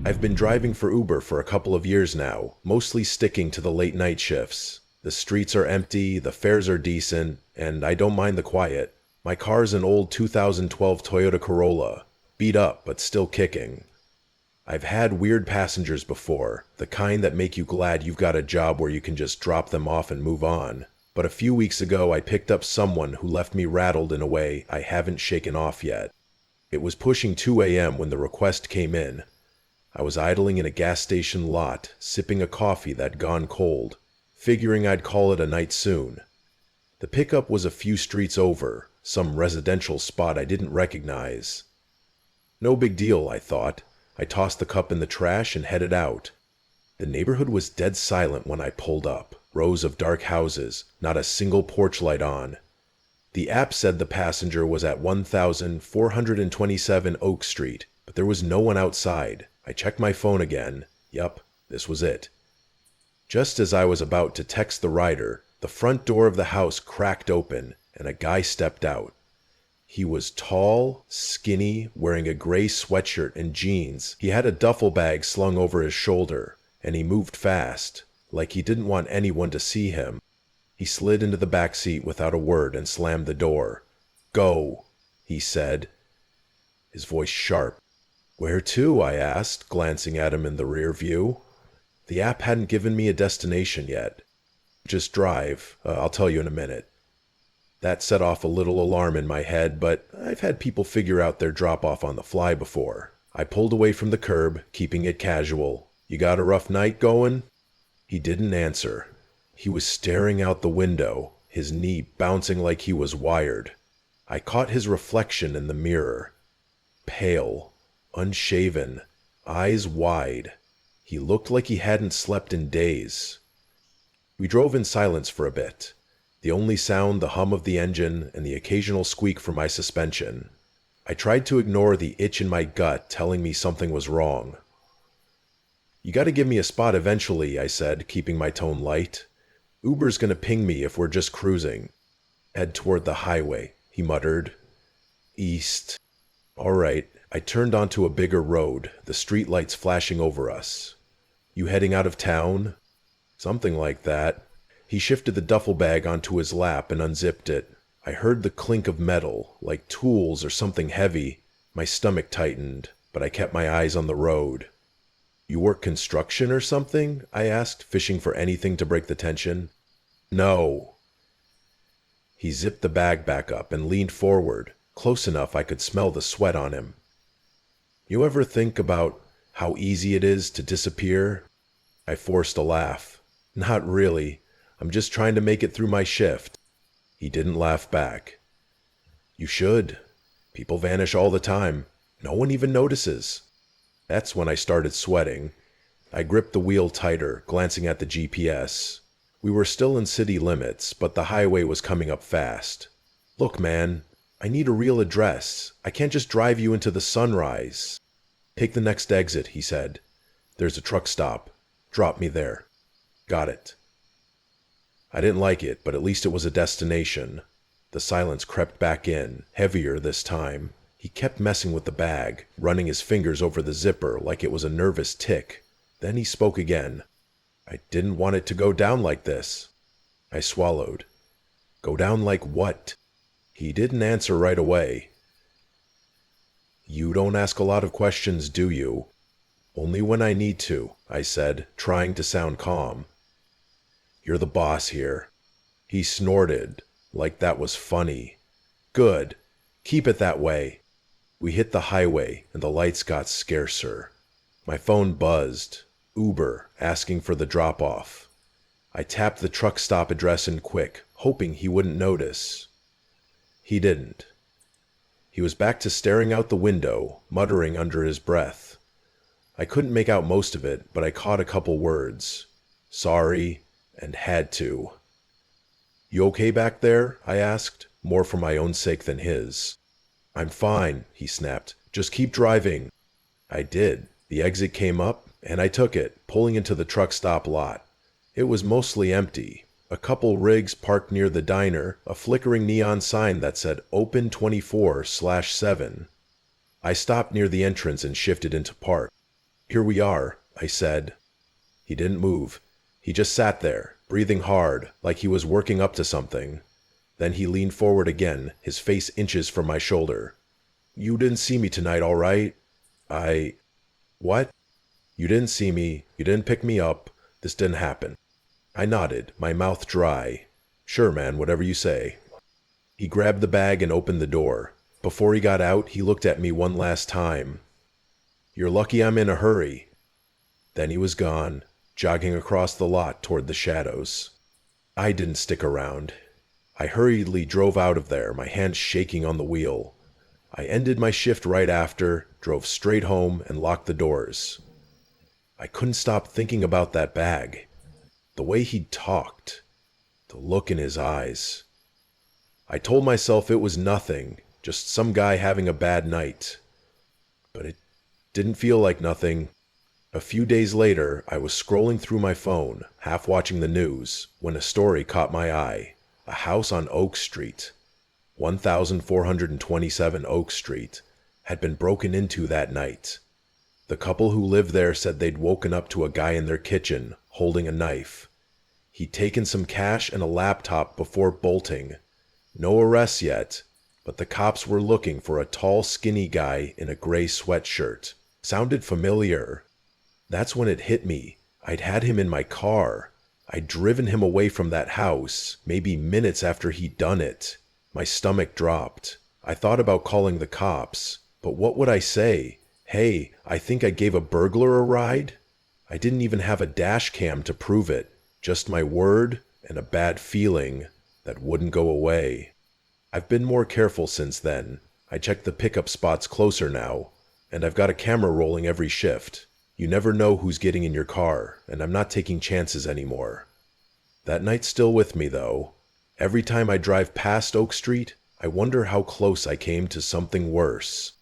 I've been driving for Uber for a couple of years now, mostly sticking to the late night shifts. The streets are empty, the fares are decent, and I don't mind the quiet. My car's an old 2012 Toyota Corolla, beat up but still kicking. I've had weird passengers before, the kind that make you glad you've got a job where you can just drop them off and move on. But a few weeks ago I picked up someone who left me rattled in a way I haven't shaken off yet. It was pushing 2 a.m. when the request came in. I was idling in a gas station lot, sipping a coffee that'd gone cold, figuring I'd call it a night soon. The pickup was a few streets over, some residential spot I didn't recognize. No big deal, I thought. I tossed the cup in the trash and headed out. The neighborhood was dead silent when I pulled up. Rows of dark houses, not a single porch light on. The app said the passenger was at 1427 Oak Street, but there was no one outside. I checked my phone again. Yup, this was it. Just as I was about to text the rider, the front door of the house cracked open, and a guy stepped out. He was tall, skinny, wearing a gray sweatshirt and jeans. He had a duffel bag slung over his shoulder, and he moved fast, like he didn't want anyone to see him. He slid into the back seat without a word and slammed the door. "Go," he said, his voice sharp. "Where to?" I asked, glancing at him in the rear view. The app hadn't given me a destination yet. "Just drive. I'll tell you in a minute." That set off a little alarm in my head, but I've had people figure out their drop-off on the fly before. I pulled away from the curb, keeping it casual. "You got a rough night going?" He didn't answer. He was staring out the window, his knee bouncing like he was wired. I caught his reflection in the mirror. Pale, unshaven, eyes wide. He looked like he hadn't slept in days. We drove in silence for a bit. The only sound the hum of the engine and the occasional squeak from my suspension. I tried to ignore the itch in my gut telling me something was wrong. "You gotta give me a spot eventually," I said, keeping my tone light. "Uber's gonna ping me if we're just cruising." "Head toward the highway," he muttered. "East." All right. I turned onto a bigger road, the streetlights flashing over us. "You heading out of town?" "Something like that." He shifted the duffel bag onto his lap and unzipped it. I heard the clink of metal, like tools or something heavy. My stomach tightened, but I kept my eyes on the road. "You work construction or something?" I asked, fishing for anything to break the tension. "No." He zipped the bag back up and leaned forward, close enough I could smell the sweat on him. "You ever think about how easy it is to disappear?" I forced a laugh. "Not really. I'm just trying to make it through my shift." He didn't laugh back. "You should. People vanish all the time. No one even notices." That's when I started sweating. I gripped the wheel tighter, glancing at the GPS. We were still in city limits, but the highway was coming up fast. "Look, man, I need a real address. I can't just drive you into the sunrise." "Take the next exit," he said. "There's a truck stop. Drop me there." "Got it." I didn't like it, but at least it was a destination. The silence crept back in, heavier this time. He kept messing with the bag, running his fingers over the zipper like it was a nervous tick. Then he spoke again. "I didn't want it to go down like this." I swallowed. "Go down like what?" He didn't answer right away. "You don't ask a lot of questions, do you?" "Only when I need to," I said, trying to sound calm. "You're the boss here." He snorted, like that was funny. "Good. Keep it that way." We hit the highway, and the lights got scarcer. My phone buzzed. Uber, asking for the drop-off. I tapped the truck stop address in quick, hoping he wouldn't notice. He didn't. He was back to staring out the window, muttering under his breath. I couldn't make out most of it, but I caught a couple words. "Sorry," and "had to." "You okay back there?" I asked, more for my own sake than his. "I'm fine," he snapped. "Just keep driving." I did. The exit came up, and I took it, pulling into the truck stop lot. It was mostly empty. A couple rigs parked near the diner, a flickering neon sign that said Open 24/7. I stopped near the entrance and shifted into park. "Here we are," I said. He didn't move. He just sat there, breathing hard, like he was working up to something. Then he leaned forward again, his face inches from my shoulder. "You didn't see me tonight, all right?" I... What? "You didn't see me. You didn't pick me up. This didn't happen." I nodded, my mouth dry. "Sure, man, whatever you say." He grabbed the bag and opened the door. Before he got out, he looked at me one last time. "You're lucky I'm in a hurry." Then he was gone, jogging across the lot toward the shadows. I didn't stick around. I hurriedly drove out of there, my hands shaking on the wheel. I ended my shift right after, drove straight home, and locked the doors. I couldn't stop thinking about that bag. The way he'd talked. The look in his eyes. I told myself it was nothing, just some guy having a bad night. But it didn't feel like nothing. A few days later, I was scrolling through my phone, half watching the news, when a story caught my eye. A house on Oak Street, 1427 Oak Street, had been broken into that night. The couple who lived there said they'd woken up to a guy in their kitchen, holding a knife. He'd taken some cash and a laptop before bolting. No arrests yet, but the cops were looking for a tall, skinny guy in a gray sweatshirt. Sounded familiar. That's when it hit me. I'd had him in my car. I'd driven him away from that house, maybe minutes after he'd done it. My stomach dropped. I thought about calling the cops, but what would I say? "Hey, I think I gave a burglar a ride?" I didn't even have a dash cam to prove it, just my word and a bad feeling that wouldn't go away. I've been more careful since then. I check the pickup spots closer now, and I've got a camera rolling every shift. You never know who's getting in your car, and I'm not taking chances anymore. That night's still with me, though. Every time I drive past Oak Street, I wonder how close I came to something worse.